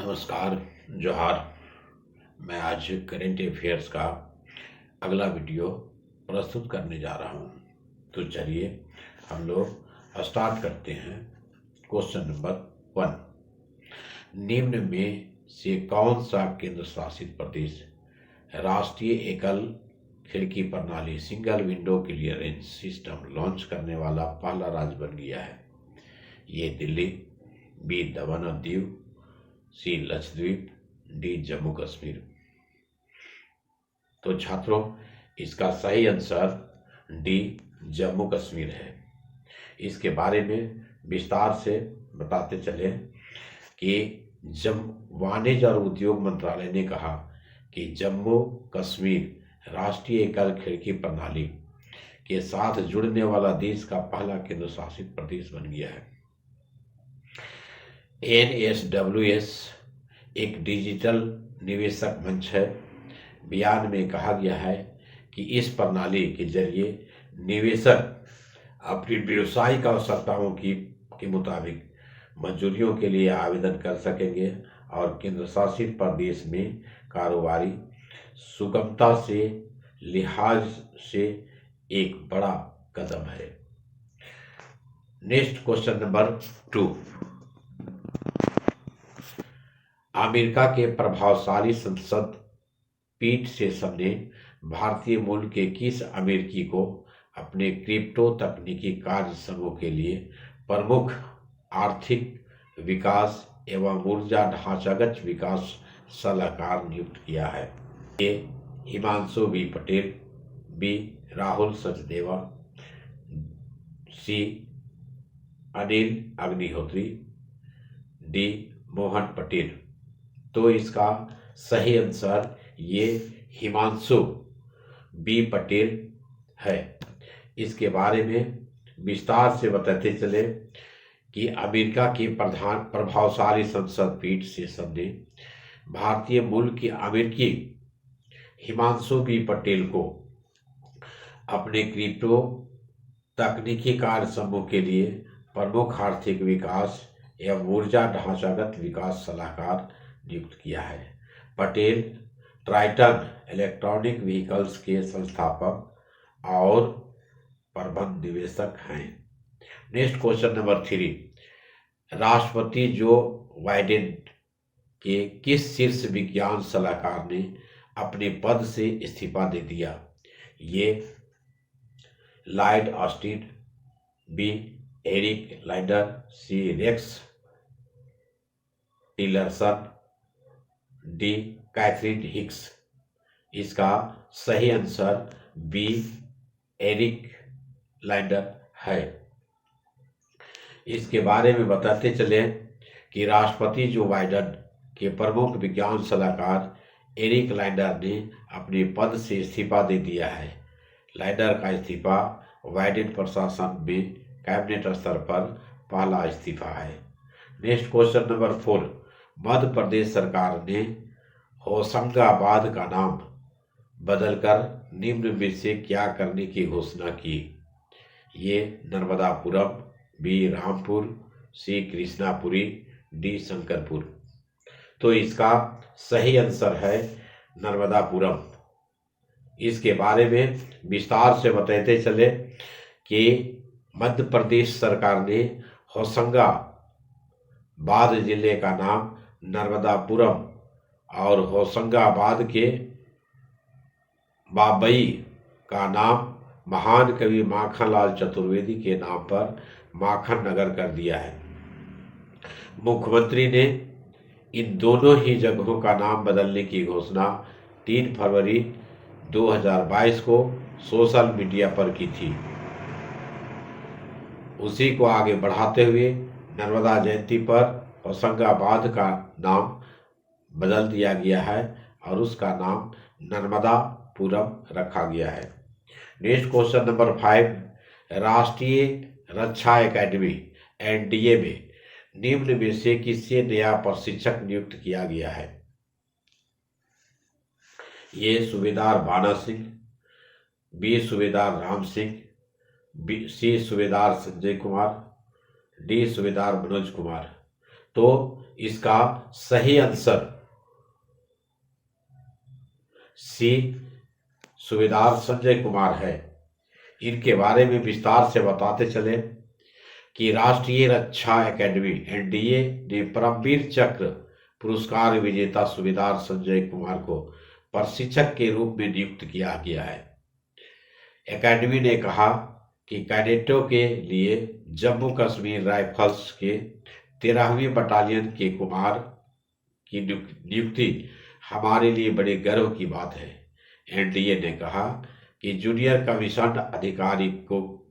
नमस्कार, जोहार। मैं आज करेंट अफेयर्स का अगला वीडियो प्रस्तुत करने जा रहा हूँ। तो चलिए हम लोग स्टार्ट करते हैं। क्वेश्चन नंबर 1, निम्न में से कौन सा केंद्र शासित प्रदेश राष्ट्रीय एकल खिड़की प्रणाली single window clearance system launch करने वाला पहला राज्य बन गया है? ये दिल्ली, बी दमन और दीव, सी लक्षद्वीप, डी जम्मू कश्मीर। तो छात्रों, इसका सही आंसर डी जम्मू कश्मीर है। इसके बारे में विस्तार से बताते चले कि वाणिज्य और उद्योग मंत्रालय ने कहा कि जम्मू कश्मीर राष्ट्रीय एकल खिड़की प्रणाली के साथ जुड़ने वाला देश का पहला केंद्र शासित प्रदेश बन गया है। NSWS एक डिजिटल निवेशक मंच है। बयान में कहा गया है कि इस प्रणाली के जरिए निवेशक अपनी व्यावसायिक आवश्यकताओं के मुताबिक मंजूरियों के लिए आवेदन कर सकेंगे और केंद्र शासित प्रदेश में कारोबारी सुगमता से लिहाज से एक बड़ा कदम है। नेक्स्ट क्वेश्चन नंबर 2, अमेरिका के प्रभावशाली संसद पीठ सेशन ने भारतीय मूल के किस अमेरिकी को अपने क्रिप्टो तकनीकी कार्य समूह के लिए प्रमुख आर्थिक विकास एवं ऊर्जा ढांचागत विकास सलाहकार नियुक्त किया है? ए हिमांशु बी पटेल, बी राहुल सचदेवा, सी अनिल अग्निहोत्री, डी मोहन पटेल। तो इसका सही आंसर ये हिमांशु बी पटेल है। इसके बारे में विस्तार से बताते चले कि अमेरिका की प्रभावशाली संसद पीठ सेशन ने भारतीय मूल के अमेरिकी हिमांशु बी पटेल को अपने क्रिप्टो तकनीकी कार्य समूह के लिए प्रमुख आर्थिक विकास एवं ऊर्जा ढांचागत विकास सलाहकार नियुक्त किया है। पटेल ट्राइटन इलेक्ट्रॉनिक व्हीकल्स के संस्थापक और प्रबंध निदेशक हैं। नेक्स्ट क्वेश्चन नंबर 3, राष्ट्रपति जो बाइडेन के किस शीर्ष विज्ञान सलाहकार ने अपने पद से इस्तीफा दे दिया? ये Lloyd Austin, B Eric Leider, C Rex Tillerson, D Catherine Hicks. इसका सही आंसर बी एरिक लाइडर है। इसके बारे में बताते चले कि राष्ट्रपति जो बाइडेन के प्रमुख विज्ञान सलाहकार एरिक लाइडर ने अपने पद से इस्तीफा दे दिया है। लाइडर का इस्तीफा बाइडेन प्रशासन में कैबिनेट स्तर पर पहला इस्तीफा है। Next question number 4, Madhya Pradesh सरकार ने होशंगाबाद का नाम बदलकर निम्न में से क्या करने की घोषणा की? ये नर्मदापुरम, बी रामपुर, सी कृष्णापुरी, डी शंकरपुर। तो इसका सही आंसर है नर्मदापुरम। इसके बारे में विस्तार से बताते चले कि मध्य प्रदेश सरकार ने होशंगाबाद जिले का नाम नर्मदापुरम और होशंगाबाद के बाबई का नाम महान कवि माखनलाल चतुर्वेदी के नाम पर माखन नगर कर दिया है। मुख्यमंत्री ने इन दोनों ही जगहों का नाम बदलने की घोषणा 3 फरवरी 2022 को सोशल मीडिया पर की थी। उसी को आगे बढ़ाते हुए नर्मदा जयंती पर होशंगाबाद का नाम बदल दिया गया है और उसका नाम नर्मदापुरम रखा गया है। नेक्स्ट क्वेश्चन नंबर 5, राष्ट्रीय रक्षा एकेडमी NDA में निम्न में से किससे नया प्रशिक्षक नियुक्त किया गया है? ये सूबेदार बाणा सिंह, बी सूबेदार राम सिंह, सी सूबेदार संजय कुमार, डी सूबेदार मनोज कुमार। तो इसका सही आंसर सी सूबेदार संजय कुमार है। इनके बारे में विस्तार से बताते चले कि राष्ट्रीय रक्षा एकेडमी एनडीए ने परमवीर चक्र पुरस्कार विजेता सूबेदार संजय कुमार को प्रशिक्षक के रूप में नियुक्त किया गया है। एकेडमी ने कहा कि कैडेटों के लिए जम्मू कश्मीर राइफल्स के 13वीं बटालियन के कुमार की नियुक्ति हमारे लिए बड़े गर्व की बात है। एनडीए ने कहा कि जूनियर कमीशन अधिकारी को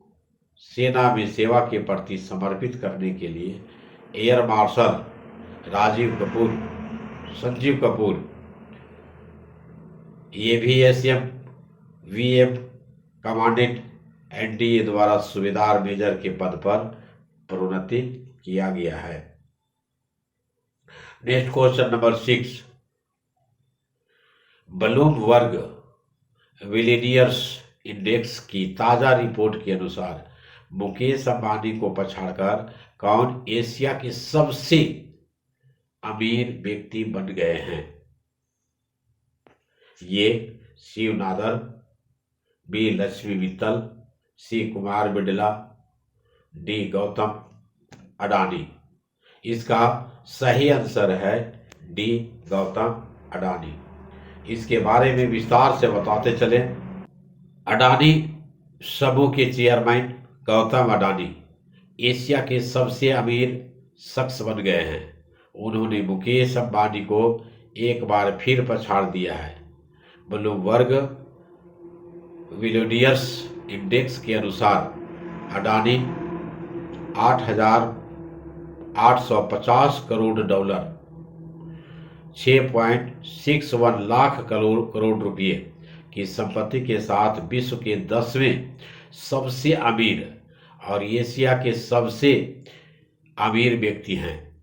सेना में सेवा के प्रति समर्पित करने के लिए air marshal Sanjeev Kapoor AVSM VM commandant NDA द्वारा सूबेदार मेजर के पद पर प्रोन्नति किया गया है। Next question number 6। Bloomberg billionaires index की ताजा रिपोर्ट के अनुसार मुकेश अंबानी को पछाड़कर कौन एशिया के सबसे अमीर व्यक्ति बन गए हैं? ये शिव नादर, बी लक्ष्मी मित्तल, सी कुमार बिड़ला, डी गौतम अडानी। इसका सही आंसर है डी गौतम अडानी। इसके बारे में विस्तार से बताते चले। अडानी समूह के चेयरमैन गौतम अडानी एशिया के सबसे अमीर शख्स बन गए हैं। उन्होंने मुकेश अंबानी को एक बार फिर पछाड़ दिया है। ब्लूमबर्ग बिलियनियर्स इंडेक्स के अनुसार अडानी 8,850 करोड़ डॉलर 6.61 लाख करोड़ रुपये की संपत्ति के साथ विश्व के 10वें सबसे अमीर और एशिया के सबसे अमीर व्यक्ति हैं।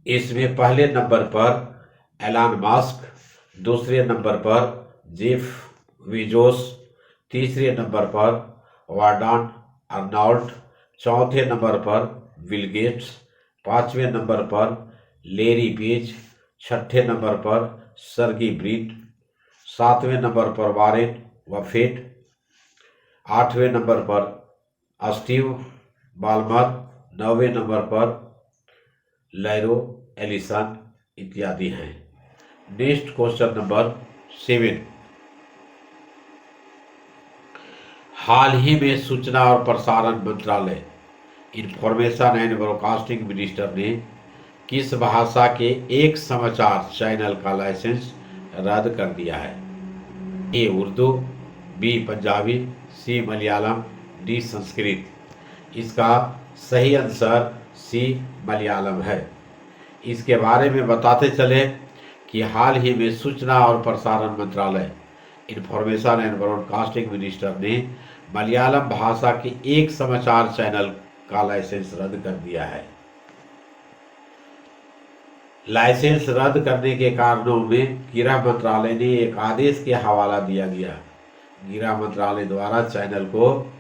इसमें पहले नंबर पर एलन मस्क, दूसरे नंबर पर जेफ बेजोस, तीसरे नंबर पर वार्डन अर्नॉल्ट, चौथे नंबर पर बिल गेट्स, पांचवें नंबर पर लैरी पेज, छठे नंबर पर सर्गी ब्रिन, सातवें नंबर पर वॉरेन बफेट, आठवें नंबर पर स्टीव बाल्मर, नौवें नंबर पर लैरो एलिसन इत्यादि हैं। Next question number 7। हाल ही में सूचना और प्रसारण मंत्रालय इंफॉर्मेशन एंड ब्रॉडकास्टिंग मिनिस्टर ने किस भाषा के एक समाचार चैनल का लाइसेंस रद्द कर दिया है? ए उर्दू, बी पंजाबी, सी मलयालम, डी संस्कृत। इसका सही आंसर सी मलयालम है। इसके बारे में बताते चले कि हाल ही में सूचना और प्रसारण मंत्रालय इंफॉर्मेशन एंड ब्रॉडकास्टिंग मिनिस्टर ने मलयालम भाषा के एक समाचार चैनल का लाइसेंस रद्द कर दिया है। लाइसेंस रद्द करने के कारणों में गृह मंत्रालय ने एक आदेश के हवाला दिया गया। गृह मंत्रालय द्वारा चैनल को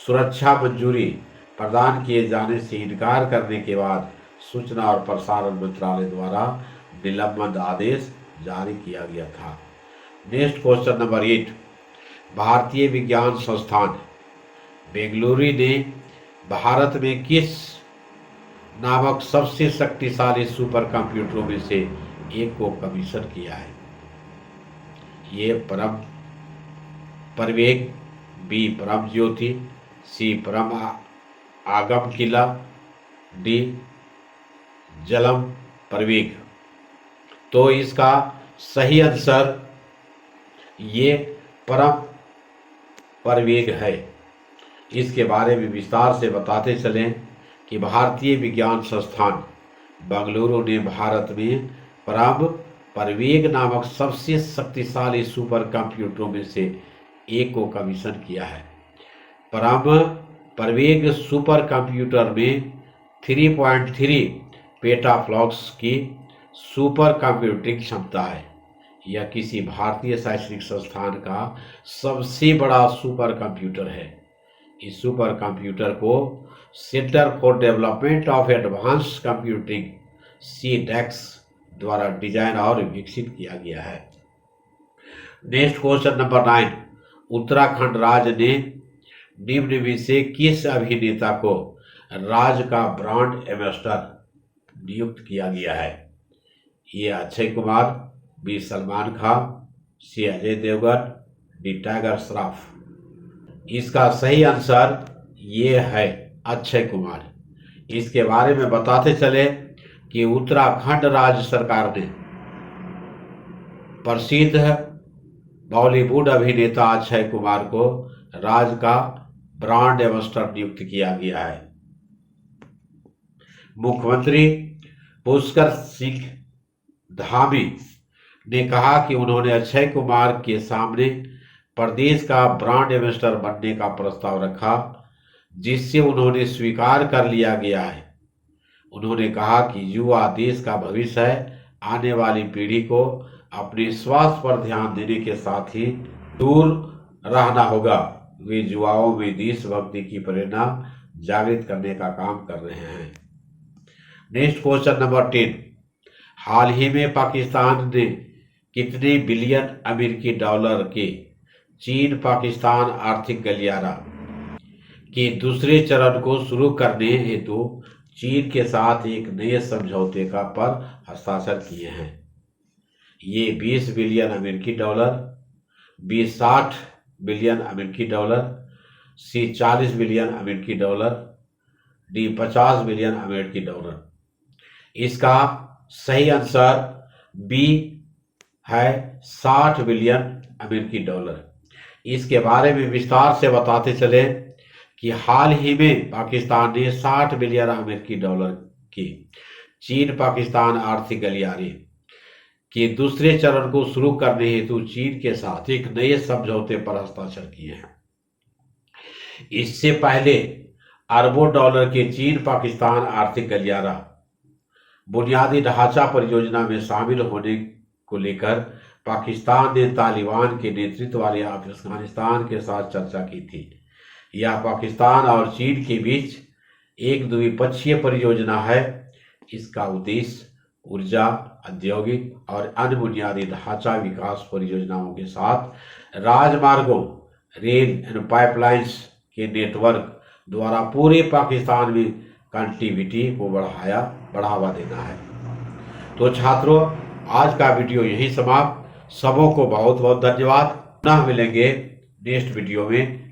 सुरक्षा मंजूरी प्रदान किए जाने से इनकार करने के बाद सूचना और प्रसारण मंत्रालय द्वारा निलंबन आदेश जारी किया गया था। Next question number 8। भारतीय विज्ञान संस्थान बेंगलुरु ने भारत में किस नामक सबसे शक्तिशाली सुपर कंप्यूटरों में से एक को कमीशन किया है? ये परम परवेग, बी परम ज्योति, सी परम आगम किला, डी जलम परवेग। तो इसका सही आंसर ये परम परवेग है। इसके बारे में विस्तार से बताते चलें कि भारतीय विज्ञान संस्थान बेंगलुरु ने भारत में परम परवेग नामक सबसे शक्तिशाली सुपर कंप्यूटरों में से एक को कमीशन किया है। परम परवेग सुपर कंप्यूटर में 3.3 पेटाफ्लॉप्स की सुपर कंप्यूटिंग क्षमता है। यह किसी भारतीय शैक्षणिक संस्थान का सबसे बड़ा सुपर कंप्यूटर है। इस सुपर कंप्यूटर को centre for development of advance computing CDEX द्वारा डिजाइन और विकसित किया गया है। नेक्स्ट क्वेश्चन नंबर 9, उत्तराखंड राज्य ने निम्न में से किस अभिनेता को राज्य का ब्रांड एम्बेसडर नियुक्त किया गया है? ये Akshay Kumar, B Salman Khan, C Ajay Devgan, D Tiger Shroff. इसका सही आंसर ये है अक्षय कुमार। इसके बारे में बताते चले कि उत्तराखंड राज्य सरकार ने प्रसिद्ध बॉलीवुड अभिनेता अक्षय कुमार को राज्य का ब्रांड एम्बेसडर नियुक्त किया गया है। मुख्यमंत्री पुष्कर सिंह धामी ने कहा कि उन्होंने अक्षय कुमार के सामने प्रदेश का ब्रांड एम्बेसडर बनने का प्रस्ताव रखा, जिससे उन्होंने स्वीकार कर लिया गया है। उन्होंने कहा कि युवा देश का भविष्य है। आने वाली पीढ़ी को अपने स्वास्थ्य पर ध्यान देने के साथ ही दूर रहना होगा। वे युवाओं में देशभक्ति की प्रेरणा जागृत करने का काम कर रहे हैं। नेक्स्ट क्वेश्चन नंबर 10, हाल ही में पाकिस्तान ने कितने बिलियन अमेरिकी डॉलर के चीन पाकिस्तान आर्थिक गलियारा के दूसरे चरण को शुरू करने हेतु चीन के साथ एक नए समझौते का पर हस्ताक्षर किए हैं? ये 20 बिलियन अमेरिकी डॉलर, B 60 बिलियन अमेरिकी डॉलर, C 40 बिलियन अमेरिकी डॉलर, D 50 बिलियन अमेरिकी डॉलर। इसका सही आंसर B है 60 बिलियन अमेरिकी डॉलर। इसके बारे में विस्तार से बताते चले कि हाल ही में पाकिस्तान ने 60 बिलियन अमेरिकी डॉलर की चीन पाकिस्तान आर्थिक गलियारे के दूसरे चरण को शुरू करने हेतु चीन के साथ एक नए समझौते पर हस्ताक्षर किए हैं। इससे पहले अरबों डॉलर के चीन पाकिस्तान आर्थिक गलियारा बुनियादी ढांचा परियोजना में शामिल होने को लेकर पाकिस्तान ने तालिबान के नेतृत्व वाले अफगानिस्तान के साथ चर्चा की थी। यह पाकिस्तान और चीन के बीच एक द्विपक्षीय परियोजना है। इसका उद्देश्य ऊर्जा, औद्योगिक और अन्य बुनियादी ढांचा विकास परियोजनाओं के साथ राजमार्गों, रेल एंड पाइपलाइंस के नेटवर्क द्वारा पूरे पाकिस्तान में कनेक्टिविटी को बढ़ावा देना है। तो छात्रों, आज का वीडियो यही समाप्त। सबों को बहुत बहुत धन्यवाद। पुनः मिलेंगे नेक्स्ट वीडियो में।